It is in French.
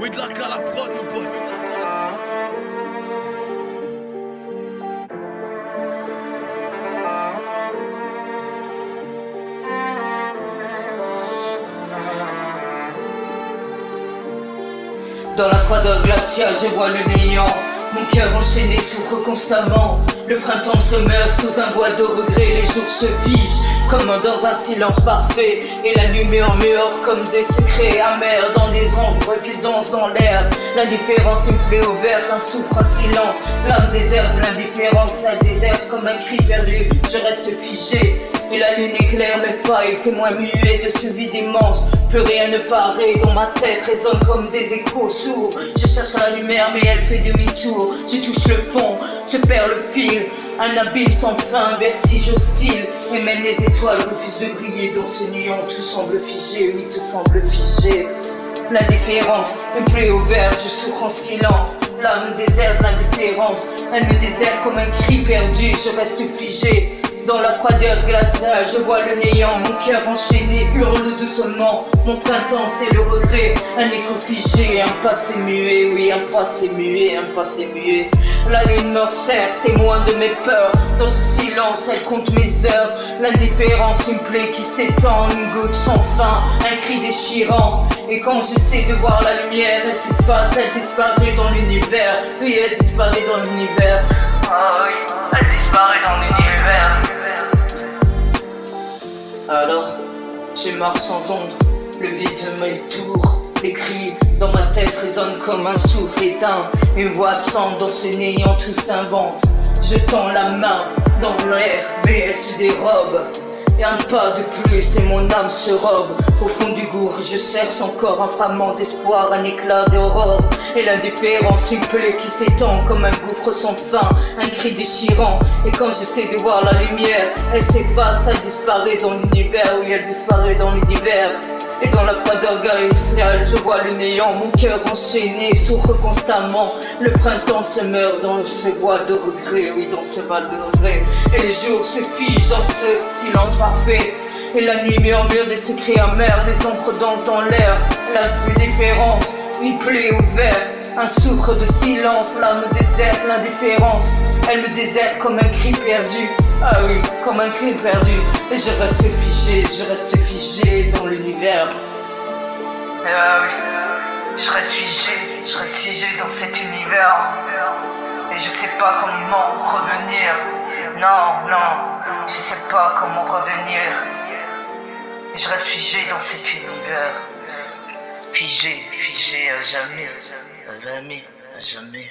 Oui, de la à la prod, mon pote. Dans la froideur glaciale, je vois le néant. Mon cœur enchaîné souffre constamment. Le printemps se meurt sous un bois de regrets. Les jours se figent comme dans un silence parfait. Et la nuit murmure comme des secrets amers dans des ombres qui dansent dans l'air. L'indifférence, une plaie ouverte, un souffre, un silence. L'âme déserte, l'indifférence, elle déserte comme un cri perdu. Je reste figé. Et la lune éclaire mes failles, témoin muet de ce vide immense. Plus rien ne paraît, dans ma tête résonne comme des échos sourds. Je cherche la lumière mais elle fait demi-tour. Je touche le fond, je perds le fil. Un abîme sans fin, vertige hostile. Et même les étoiles refusent de briller. Dans ce néant tout semble figé, oui tout semble figé. L'indifférence, une plaie ouverte, je souffre en silence. L'âme déserte, l'indifférence, elle me déserte comme un cri perdu. Je reste figé. Dans la froideur glaciale, je vois le néant. Mon cœur enchaîné hurle doucement. Mon printemps c'est le regret. Un écho figé, un passé muet. Oui, un passé muet, un passé muet. La lune m'observe, témoin de mes peurs. Dans ce silence, elle compte mes heures. L'indifférence, une plaie qui s'étend. Une goutte sans fin, un cri déchirant. Et quand j'essaie de voir la lumière, elle s'efface, elle disparaît dans l'univers. Oui, elle disparaît dans l'univers. Ah oui, elle disparaît dans l'univers. Alors, je marche sans ombre, le vide m'entoure. Les cris dans ma tête résonnent comme un souffle éteint. Une voix absente dans ce néant tout s'invente. Je tends la main dans l'air, mais elle se dérobe. Et un pas de plus et mon âme se robe. Au fond du gouffre je cherche encore un fragment d'espoir, un éclat d'aurore. Et l'indifférence, une plaie qui s'étend comme un gouffre sans fin, un cri déchirant. Et quand j'essaie de voir la lumière, elle s'efface, elle disparaît dans l'univers. Oui, elle disparaît dans l'univers. Et dans la froideur glaciale, je vois le néant. Mon cœur enchaîné souffre constamment. Le printemps se meurt dans ce bois de regret. Oui, dans ce val de regret. Et les jours se figent dans ce silence parfait. Et la nuit murmure des secrets amers. Des ombres dansent dans l'air. La vue différence, une plaie ouverte. Un souffre de silence, l'âme déserte, l'indifférence. Elle me déserte comme un cri perdu. Ah oui, comme un cri perdu. Et je reste figé dans l'univers. Ah oui, je reste figé dans cet univers. Et je sais pas comment revenir. Non, je sais pas comment revenir. Et je reste figé dans cet univers. Figé à jamais, à jamais.